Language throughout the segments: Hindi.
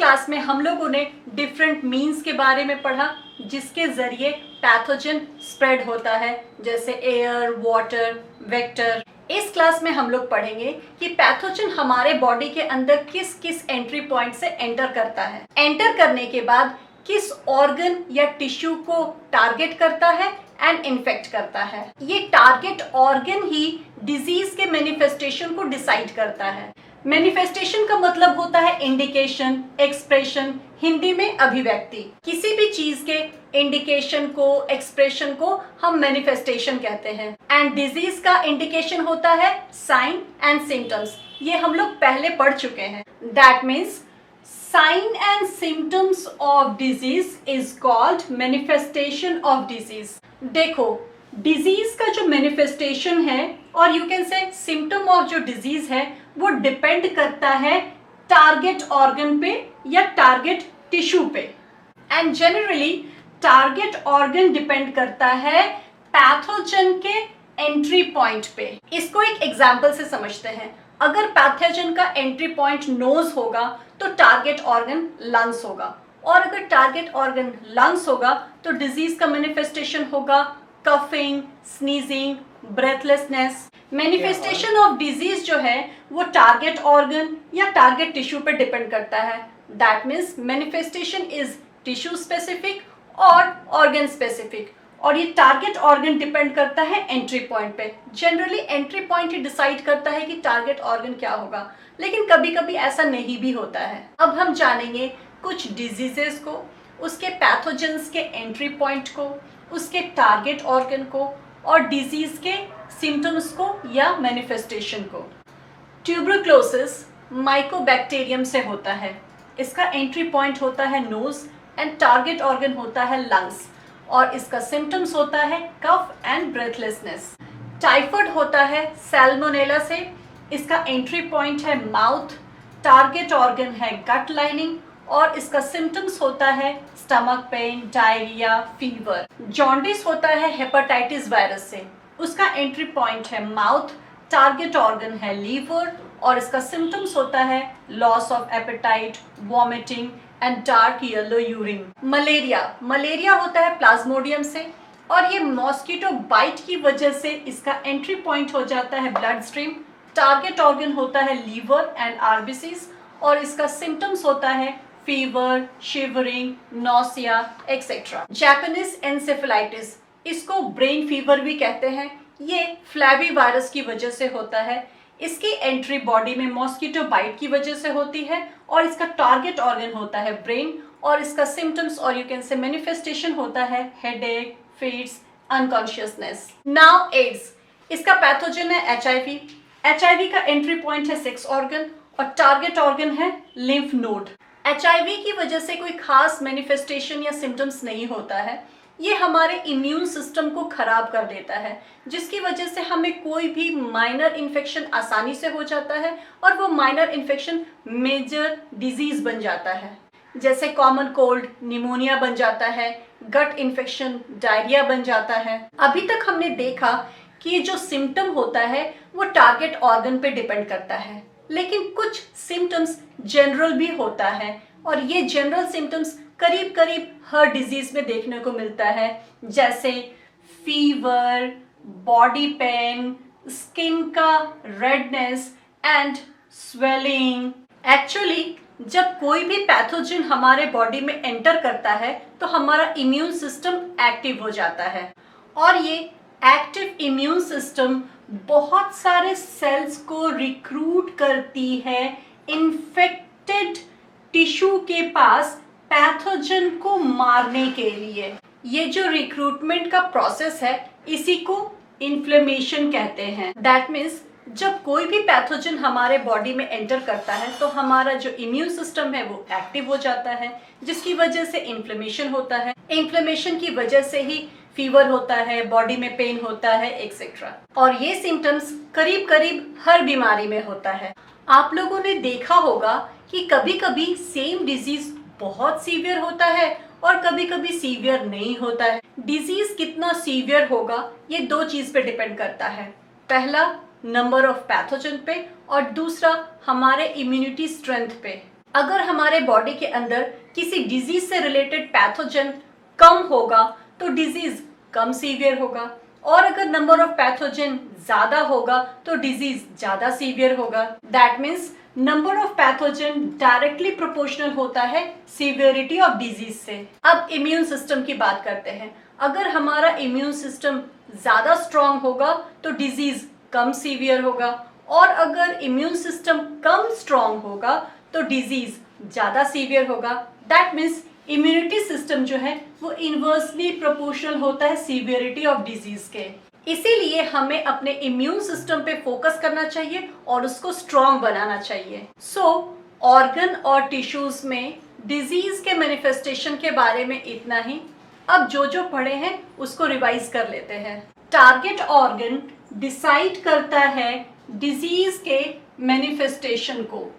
क्लास में हम लोगों ने डिफरेंट मीन्स के बारे में पढ़ा जिसके जरिए पैथोजन स्प्रेड होता है, जैसे एयर, वाटर, वेक्टर। इस क्लास में हम लोग पढ़ेंगे कि पैथोजन हमारे बॉडी के अंदर किस किस एंट्री पॉइंट से एंटर करता है, एंटर करने के बाद किस ऑर्गन या टिश्यू को टारगेट करता है एंड इन्फेक्ट करता है। ये टारगेट ऑर्गन ही डिजीज के मैनिफेस्टेशन को डिसाइड करता है। मैनिफेस्टेशन का मतलब होता है इंडिकेशन, एक्सप्रेशन, हिंदी में अभिव्यक्ति। किसी भी चीज के इंडिकेशन को, एक्सप्रेशन को हम मैनिफेस्टेशन कहते हैं। एंड डिजीज का इंडिकेशन होता है साइन एंड सिम्टम्स। ये हम लोग पहले पढ़ चुके हैं। That means sign and symptoms of disease is called manifestation of disease. देखो, डिजीज का जो मैनिफेस्टेशन है और you can say symptom of जो डिजीज है वो डिपेंड करता है टारगेट ऑर्गन पे या टारगेट टिश्यू पे। And generally target organ depend करता है पैथोजन के एंट्री पॉइंट पे। इसको एक एग्जांपल से समझते हैं। अगर पैथोजन का एंट्री पॉइंट नोज होगा तो टारगेट ऑर्गन लंग्स होगा, और अगर टारगेट ऑर्गन लंग्स होगा तो डिजीज का मैनिफेस्टेशन होगा coughing, sneezing, breathlessness. Manifestation of disease जो है वो टारगेट ऑर्गन या टारगेट टिश्यू पे डिपेंड करता है। That means manifestation is tissue specific और ऑर्गन स्पेसिफिक, और ये टारगेट ऑर्गन डिपेंड करता है एंट्री पॉइंट पे। जनरली एंट्री पॉइंट ही डिसाइड करता है कि टारगेट ऑर्गन क्या होगा, लेकिन कभी कभी ऐसा नहीं भी होता है। अब हम जानेंगे कुछ डिजीजेस को, उसके पैथोजेंस के एंट्री पॉइंट को, उसके टारगेट ऑर्गन को और डिजीज के सिम्टम्स को या मैनिफेस्टेशन को। ट्यूबरक्लोसिस माइकोबैक्टीरियम से होता है। इसका एंट्री पॉइंट होता है नोज एंड टारगेट ऑर्गन होता है लंग्स, और इसका सिम्टम्स होता है कफ एंड ब्रेथलेसनेस। टाइफाइड होता है सैल्मोनेला से। इसका एंट्री पॉइंट है माउथ, टारगेट ऑर्गन है गट लाइनिंग, और इसका सिम्टम्स होता है stomach pain, diarrhoea, fever. Jaundice होता है हेपेटाइटिस वायरस से। उसका एंट्री पॉइंट है माउथ, टारगेट ऑर्गन है लीवर, और इसका सिम्टम्स होता है loss of appetite, vomiting and dark yellow urine. Malaria होता है प्लाज्मोडियम से, और ये मॉस्किटो बाइट की वजह से इसका एंट्री पॉइंट हो जाता है ब्लड स्ट्रीम। टारगेट ऑर्गन होता है लीवर एंड आरबीसीज, और इसका सिम्टम्स होता है fever, shivering, nausea etcetera. Japanese encephalitis, इसको ब्रेन फीवर भी कहते हैं, ये फ्लैवी वायरस की वजह से होता है। इसकी एंट्री बॉडी में मॉस्किटो बाइट की वजह से होती है, और इसका टारगेट ऑर्गन होता है ब्रेन, और इसका सिम्टम्स और यू कैन से मैनिफेस्टेशन होता है headache, fits, unconsciousness. Now AIDS, इसका पैथोजन है एचआईवी। एचआईवी का एंट्री पॉइंट है सेक्स ऑर्गन और टारगेट ऑर्गन है लिम्फ नोड। एचआईवी की वजह से कोई खास मैनिफेस्टेशन या सिम्टम्स नहीं होता है। ये हमारे इम्यून सिस्टम को खराब कर देता है, जिसकी वजह से हमें कोई भी माइनर इन्फेक्शन आसानी से हो जाता है, और वो माइनर इन्फेक्शन मेजर डिजीज बन जाता है। जैसे कॉमन कोल्ड निमोनिया बन जाता है, गट इन्फेक्शन डायरिया बन जाता है। अभी तक हमने देखा कि जो सिम्टम होता है वो टारगेट ऑर्गन पे डिपेंड करता है, लेकिन कुछ सिम्टम्स जनरल भी होता है, और ये जनरल सिम्टम्स करीब करीब हर डिजीज में देखने को मिलता है, जैसे फीवर, बॉडी पेन, स्किन का रेडनेस एंड स्वेलिंग। एक्चुअली जब कोई भी पैथोजन हमारे बॉडी में एंटर करता है तो हमारा इम्यून सिस्टम एक्टिव हो जाता है, और ये एक्टिव इम्यून सिस्टम बहुत सारे सेल्स को रिक्रूट करती है इन्फेक्टेड टिश्यू के पास पैथोजन को मारने के लिए। ये जो रिक्रूटमेंट का प्रोसेस है इसी को इन्फ्लेमेशन कहते हैं। दैट मीन्स जब कोई भी पैथोजन हमारे बॉडी में एंटर करता है तो हमारा जो इम्यून सिस्टम है वो एक्टिव हो जाता है, जिसकी वजह से इन्फ्लेमेशन होता है। इन्फ्लेमेशन की वजह से ही फीवर होता है, बॉडी में पेन होता है एक्सेट्रा, और ये सिम्टम्स करीब करीब हर बीमारी में होता है। आप लोगों ने देखा होगा कि कभी कभी सेम डिजीज बहुत सीवियर होता है और कभी कभी सीवियर नहीं होता है। डिजीज कितना सीवियर होगा ये दो चीज पे डिपेंड करता है। पहला नंबर ऑफ पैथोजन पे, और दूसरा हमारे इम्यूनिटी स्ट्रेंथ पे। अगर हमारे बॉडी के अंदर किसी डिजीज से रिलेटेड पैथोजन कम होगा तो डिजीज कम सीवियर होगा, और अगर नंबर ऑफ पैथोजन ज्यादा होगा तो डिजीज ज्यादा सीवियर होगा। That means number of pathogen directly proportional होता है सीवियरिटी ऑफ डिजीज से। अब इम्यून सिस्टम की बात करते हैं। अगर हमारा इम्यून सिस्टम ज्यादा स्ट्रांग होगा तो डिजीज कम सीवियर होगा, और अगर इम्यून सिस्टम कम स्ट्रांग होगा तो डिजीज ज्यादा सीवियर होगा। दैट मीन्स इम्यूनिटी सिस्टम जो है वो इनवर्सली प्रोपोर्शनल होता है सीवियरिटी ऑफ डिजीज के। इसीलिए हमें अपने इम्यून सिस्टम पे फोकस करना चाहिए और उसको स्ट्रांग बनाना चाहिए। ऑर्गन और टिश्यूज में डिजीज के मैनिफेस्टेशन के बारे में इतना ही। अब जो पढ़े हैं उसको रिवाइज कर लेते हैं। टारगेट ऑर्गन डिसाइड करता है डिजीज के मैनिफेस्टेशन को।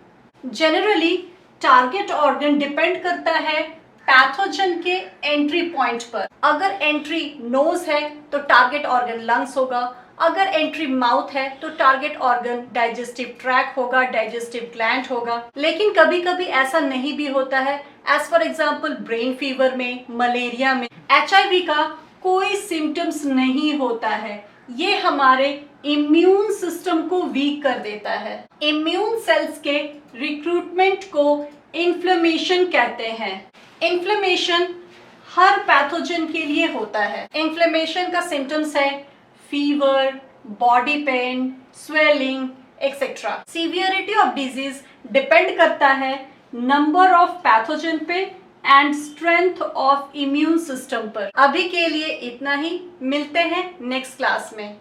जनरली टारगेट ऑर्गन डिपेंड करता है पैथोजन के एंट्री पॉइंट पर। अगर एंट्री नोज है तो टारगेट ऑर्गन लंग्स होगा, अगर एंट्री माउथ है तो टारगेट ऑर्गन डाइजेस्टिव ट्रैक होगा, डाइजेस्टिव ग्लैंड होगा। लेकिन कभी कभी ऐसा नहीं भी होता है। As for example brain fever में, मलेरिया में, HIV का कोई सिम्टम्स नहीं होता है। ये हमारे इम्यून सिस्टम को वीक कर देता है। इम्यून सेल्स के रिक्रूटमेंट को इन्फ्लेमेशन कहते हैं। इन्फ्लेमेशन हर पैथोजन के लिए होता है। इन्फ्लेमेशन का सिम्टम्स है fever, body pain, swelling etcetera. Severity of disease depend करता है नंबर ऑफ पैथोजन पे and strength of immune system पर। अभी के लिए इतना ही, मिलते हैं नेक्स्ट क्लास में।